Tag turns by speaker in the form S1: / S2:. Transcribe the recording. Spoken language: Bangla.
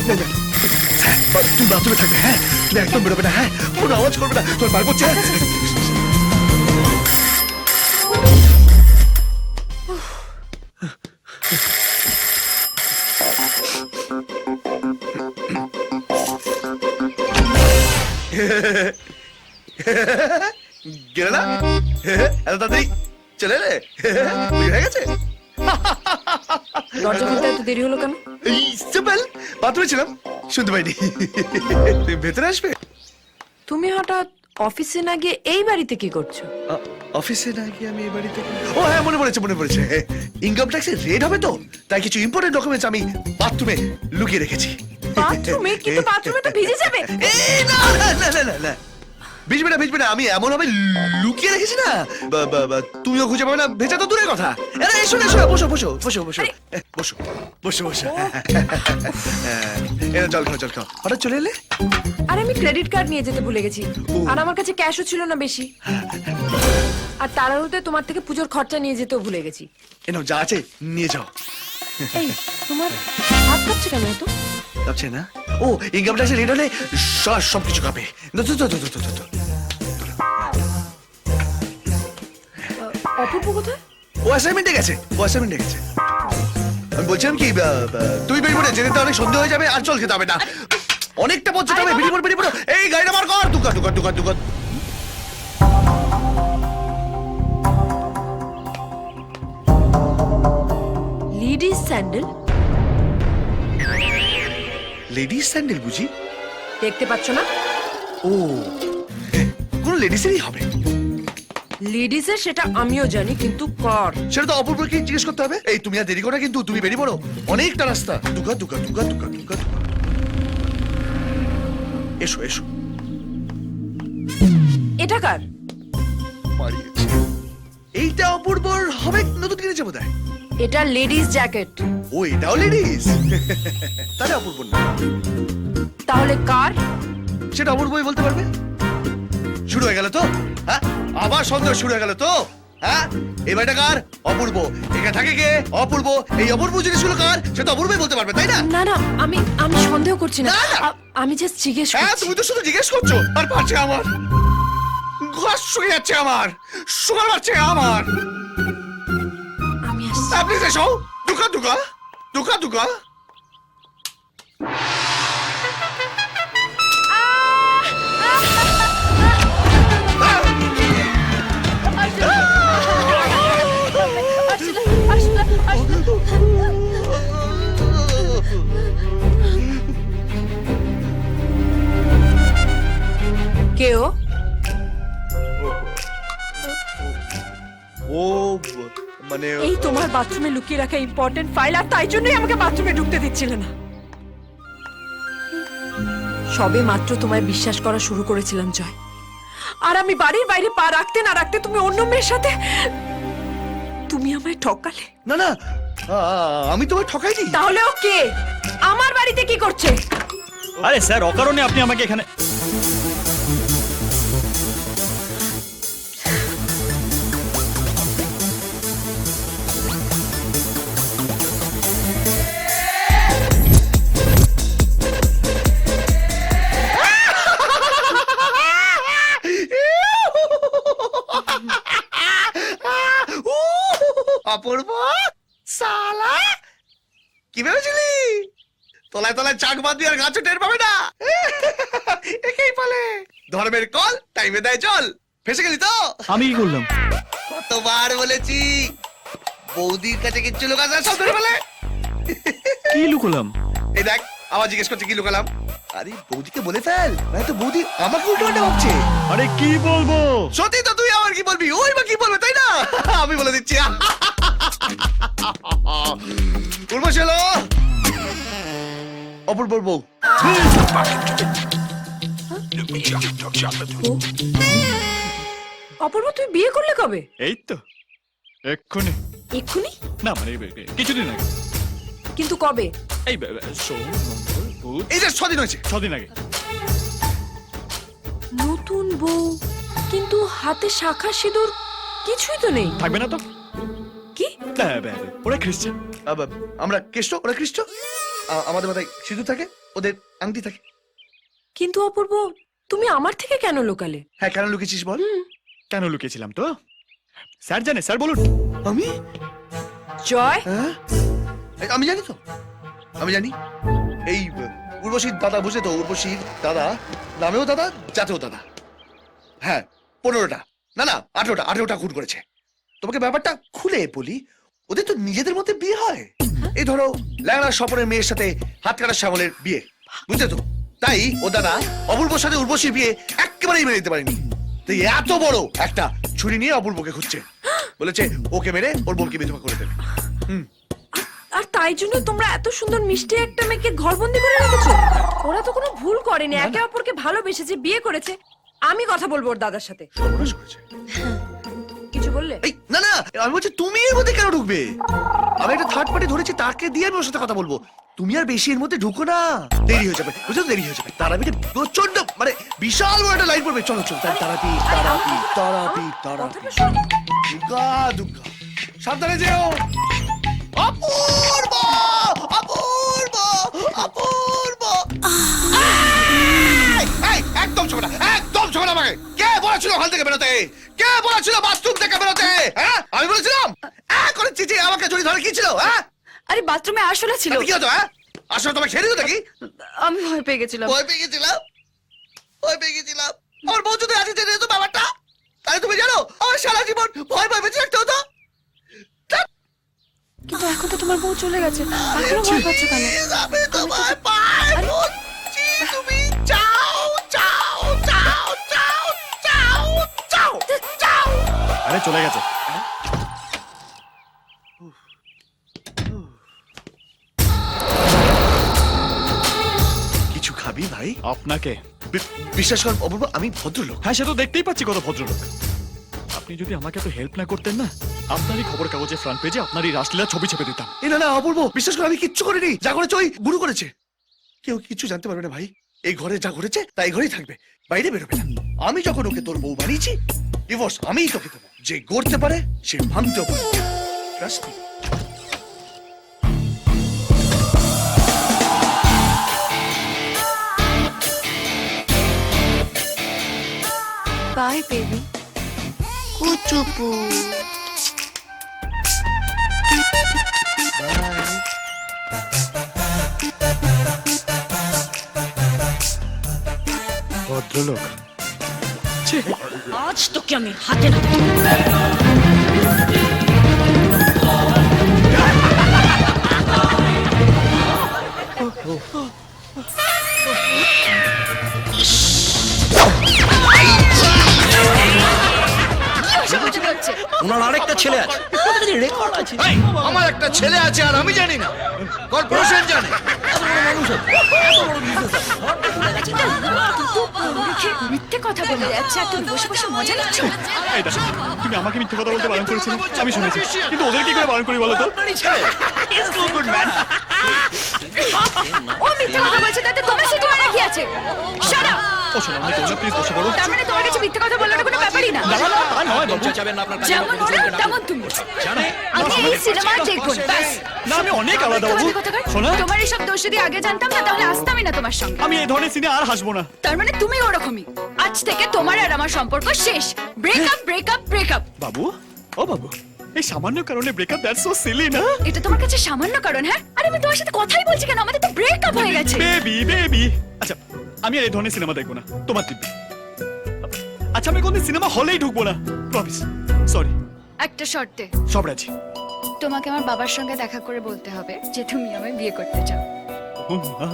S1: তুমি বাথরুমে থাকবে, হ্যাঁ? তুমি একদম বেরোবে না, হ্যাঁ? কোনো আওয়াজ করবে না, তোর বার করছে। গেলে না এত তাড়াতাড়ি চলে এলে, হয়ে গেছে।
S2: দরজা খুলতে এত দেরি হলো কেন?
S1: এই সিম্পল, বাথরুমে ছিলাম, শুনতে পাইনি। তুমি ভেতরে আসবে?
S2: তুমি হঠাৎ অফিসে না গিয়ে এই বাড়িতে কি করছো?
S1: অফিসে না গিয়ে আমি এই বাড়িতে, ও হ্যাঁ মনে পড়েছে। ইনকাম ট্যাক্সের রেড হবে তো, তাই কিছু ইম্পর্টেন্ট ডকুমেন্টস আমি বাথরুমে লুকিয়ে রেখেছি।
S2: বাথরুমে? কিন্তু বাথরুমে তো ভিজে যাবে।
S1: এই না না না না না না, ভিজবে না, আমি এমন ভাবে লুকিয়ে রেখেছি না, তুমিও খুঁজে পাবে না, ভেজা তো দূরের কথা। আরে এসো বসো এরা জল খাও। হঠাৎ চলে এলে?
S2: আর আমি ক্রেডিট কার্ড নিয়ে যেতে ভুলে গেছি, আর আমার কাছে ক্যাশও ছিল না বেশি, আর তাড়াহুড়োতে তোমার থেকে পুজোর খরচা নিয়ে যেতেও ভুলে গেছি।
S1: এনো যা আছে নিয়ে যাও।
S2: এই তোমার হাত কাঁপছে কেন এত?
S1: কাঁপছে না? ও ইনকাম ট্যাক্সের রেড হলে সবকিছু কাঁপে।
S2: অপূর্ব কোথায়?
S1: ও অ্যাসাইনমেন্টে গেছে। আমি বলছিলাম কি, তুই বেরিয়ে পড়ে, যেতে অনেক সন্দেহ হয়ে যাবে, আর জল খেতে হবে না, অনেকটা পথ যেতে হবে। বেরিয়ে পড়ো। এই গাড়িটা মার কর, দুকা।
S2: Ladies sandal?
S1: লেডিস স্যান্ডেল বুঝি?
S2: দেখতে পাচ্ছ না?
S1: ও কোন লেডিসেরই হবে।
S2: লেডিসের সেটা আমিও জানি, কিন্তু কর
S1: সেটা তো অপূর্বকে জিজ্ঞেস করতে হবে। এই তুমি আর দেরি করো না কিন্তু, তুমি বেরিয়ে পড়ো, অনেকটা রাস্তা। দুকা। এসো।
S2: এটা কার?
S1: মারিয়েছে। এইটা অপূর্বর হবে, নতুন কিনেছে বোধহয়।
S2: এটা লেডিস জ্যাকেট।
S1: ও এটাও লেডিস? তাহলে অপূর্ব না।
S2: তাহলে কার?
S1: সেটা অপূর্বই বলতে পারবে। শুরু হয়ে গেল তো, হ্যাঁ? আবার সন্দেহ শুরু হয়ে গেল তো, হ্যাঁ? এই বাড়িটা কার? অপূর্ব। এখানে থাকে কে? অপূর্ব। এই অপূর্ব জিনিসগুলো কার? সেটা অপূর্বই বলতে পারবে, তাই না?
S2: না আমি সন্দেহ করছি না,
S1: না, না।
S2: আমি জাস্ট জিজ্ঞেস
S1: হ্যাঁ
S2: করছি।
S1: তুমি তো শুধু জিজ্ঞেস করছো, আর পারছে আমার ঘাস শুকিয়ে যাচ্ছে, আমার সুগার বাড়ছে আমার।
S2: আমি আসছি।
S1: আপনি এসো, দুকা।
S2: কেউ
S1: ও মানে
S2: এই তোমার বাথরুমে লুকিয়ে রাখা ইম্পর্টেন্ট ফাইল, আর তাই জন্যই আমাকে বাথরুমে ঢুকতে দিচ্ছিল না। সবে মাত্র তোমায় বিশ্বাস করা শুরু করেছিলাম জয়, আর আমি বাড়ির বাইরে পা রাখতে না রাখতে তুমি অন্য মেয়ের সাথে, তুমি আমায় ঠকালে।
S1: না আমি তোমায় ঠকাইনি।
S2: তাহলে ও কে? আমার বাড়িতে কি করছে?
S3: আরে স্যার, অকারণে আপনি আমাকে এখানে।
S1: অপূর্ব সালা, কি ভেবেছিলি তলায় চাক বাঁধবি আর গাছও টের পাবে না? একেই বলে ধর্মের কল টাইমে দেয় জল। ফেসে গেলি তো?
S3: আমি কি করলাম?
S1: কতবার বলেছি বৌদির কাছে কিচ্ছু লুকাস সব ধরে ফেলে।
S3: কি লুকোলাম?
S1: এই দেখ আবার জিজ্ঞেস করছে কি লুকালাম। আরে বৌদিকে বলে ফেল, নয়তো বৌদি আমাকে উল্টো পাল্টা ভাবছে।
S3: আরে কি বলবো?
S1: সত্যি তো, তুই আমার কি বলবি, ওই বা কি বলবে, তাই না? আমি বলে দিচ্ছি। উর্বশ হলো অপূর্বর বউ।
S2: অপূর্ব, তুই বিয়ে করলে কবে?
S3: এই তো এক্ষুনি।
S2: এক্ষুনি?
S3: না মানে কিছুদিন আগে।
S2: কিন্তু কবে?
S3: এই সোম, মঙ্গল, বুধ,
S1: এই যে 6 দিন হয়েছে।
S3: 6 দিন আগে।
S2: নতুন বউ, কিন্তু হাতে শাখা সিঁদুর কিছুই তো নেই।
S3: থাকবে না তো?
S2: কি?
S3: ওরা খ্রিস্টান।
S1: আমরা খ্রিস্ট, ওরা খ্রিস্ট। আমাদের মাথায় সিঁদুর থাকে, ওদের আংটি থাকে।
S2: কিন্তু অপূর্ব, তুমি আমার থেকে কেন লোকালে?
S1: হ্যাঁ, কেন লুকিয়েছিস বল?
S3: কেন লুকিয়েছিলাম তো? স্যার জানে, স্যার বলুন।
S1: আমি?
S2: জয়,
S1: হ্যাঁ, আমি জানি তো, আমি জানি। এই উর্বশীর দাদা, বুঝলে তো, উর্বশীর দাদা নামেও দাদা, জাতেও দাদা। হ্যাঁ, 15টা, না না 18টা খুন করেছে। তোমাকে ব্যাপারটা খুলে বলি, ওদের তো নিজেদের মধ্যে বিয়ে হয়। এই ধরো ল্যাংড়া স্বপনের মেয়ের সাথে হাত কাটার শ্যামলের বিয়ে, বুঝলে তো? তাই ও দাদা অপূর্বর সাথে উর্বশীর বিয়ে একেবারেই মেনে নিতে পারেনি। তাই এত বড় একটা ছুরি নিয়ে অপূর্বকে খুঁজছে, বলেছে ওকে মেরে ওর বোনকে বিধবা করে দেবে।
S2: আর তাই জন্য তোমরা এত সুন্দর মিষ্টি একটা মেয়েকে ঘরবন্দি করে রেখেছো? ওরা তো কোনো ভুল করেনি, একে অপরকে ভালোবেসেছে, বিয়ে করেছে। আমি কথা বলবো ওর দাদার সাথে।
S1: সর্বনাশ করেছে।
S2: কিছু বললে?
S1: এই না না, আমি বলছি তুমি এর মধ্যে কেন ঢুকবে? আমি একটা থার্ড পার্টি ধরেছি, তাকে দিয়ে আমি ওর সাথে কথা বলবো। তুমি আর বেশি এর মধ্যে ঢুকো না, দেরি হয়ে যাবে, বুঝছো? দেরি হয়ে যাবে। তারাপীঠে প্রচন্ড মানে বিশাল বড় একটা লাইন পড়বে। চলো চলো, তারাপীঠ তারাপীঠ তারাপীঠ তারাপীঠ। দুর্গা দুর্গা, সাবধানে যেও। অপূর্ব অপূর্ব অপূর্ব। এই, একদম ছোটা, একদম ছোটা। আমাকে কে বলেছিল ওখান থেকে বেরোতে? কে বলেছিল বাথরুম থেকে বেরোতে? হ্যাঁ, আমি বলেছিলাম? করে চিচি আমাকে জড়ি ধরে কি ছিল? হ্যাঁ,
S2: আরে বাথরুমে আসলে ছিল।
S1: কি হতো? হ্যাঁ, আসলে তোমাকে ছেড়ে দিত নাকি?
S2: আমি ভয় পেয়ে গেছিলাম।
S1: ভয় পেয়ে গেছিলাম, ভয় পেয়ে গেছিলাম। আমার বউ যদি আজকে জেনে যেত ব্যাপারটা, তাহলে তুমি জানো আমার সারা জীবন ভয় ভয় বেঁচে থাকতে হতো।
S2: কিন্তু এখন তো তোমার বউ চলে গেছে, এখনো ভয় পাচ্ছ কেন?
S1: আমি তোমার পায়ে পড়ছি, তুমি যাও যাও যাও যাও যাও যাও যাও।
S3: আরে চলে গেছে।
S1: কিছু খাবি ভাই?
S3: আপনাকে?
S1: বিশ্বাস কর অপূর্ব, আমি ভদ্রলোক।
S3: হ্যাঁ, সে তো দেখতেই পাচ্ছি কত ভদ্রলোক। আপনি যদি আমাকে এত হেল্প না করতেন না, আপনারই খবর কাগজে ফ্রন্ট পেজে আপনারই রাসলীলা ছবি ছেপে দিতাম।
S1: এই না না অপূর্ব, বিশ্বাস করে আমি কিচ্ছু করিনি। যা করেছে ওই গুরু করেছে। কেউ কিচ্ছু জানতে পারবে না ভাই। এই ঘরে যা ঘটেছে তাই ঘরেই থাকবে, বাইরে বেরোবে না। আমি যখন ওকে তোর বউ বানিয়েছি, ডিভোর্স আমিই তোকে দেবো। যে গড়তে পারে সে ভাঙতেও পারে। Trust me.
S2: Bye baby.
S4: কুচুপু
S3: ভদ্রলোক?
S4: আজ তোকে আমি হাতে নাতে
S5: ওনার আরেকটা ছেলে আছে, রেকর্ড আছে।
S1: আমার একটা ছেলে আছে আর আমি জানি না, কর্পোরেশন জানে।
S2: মিথ্যে কথা বলে যাচ্ছে আর তুমি বসে বসে মজা নিচ্ছ।
S3: এই দেখো, তুমি আমাকে মিথ্যে কথা বলতে বারণ করেছিলে, আমি শুনেছি, কিন্তু ওদের কি করে বারণ করি বলো তো?
S2: ও মিথ্যে কথা বলছে, তাতে তোমার সাথে তোমার কি আছে? Shut up.
S3: ও শোনো, আমি তোমরা প্লিজ বসে পড়ো।
S2: তার মানে তোমার কাছে মিথ্যে কথা বলার কোনো ব্যাপারই না।
S3: না না না, তা নয় বাবু।
S2: যেমন ওরা তেমন তুমি। আমি এই সিনেমা দেখবো না, ব্যাস।
S3: না, আমি অনেক আলাদা বাবু। শোনো,
S2: তোমার এসব দোষ যদি আগে জানতাম না, তাহলে আসতামই না তোমার সঙ্গে।
S3: আমি এই ধরনের সিনে আর হাসবো না।
S2: তার মানে তুমি ওরকমই। আজ থেকে তোমার আর আমার সম্পর্ক শেষ। Breakup breakup breakup.
S3: বাবু, ও বাবু, এই সামান্য কারণে ব্রেকআপ, দ্যাটস সো সিলি না?
S2: এটা তোমার কাছে সামান্য কারণ? হ্যাঁ, আরে আমি তোমার সাথে কথাই বলছি কেন, আমাদের তো ব্রেকআপ হয়ে গেছে।
S3: বেবি বেবি, আচ্ছা আমি আর এই ধরনের সিনেমা দেখবো না, তোমার দিব্যি। আচ্ছা আমি কোনদিন সিনেমা হলেই ঢুকবো না, প্রমিস। সরি।
S2: একটা শর্তে।
S3: সব রাজি।
S2: তোমাকে আমার বাবার সঙ্গে দেখা করে বলতে হবে যে তুমি আমায় বিয়ে করতে চাও।
S3: ও মা।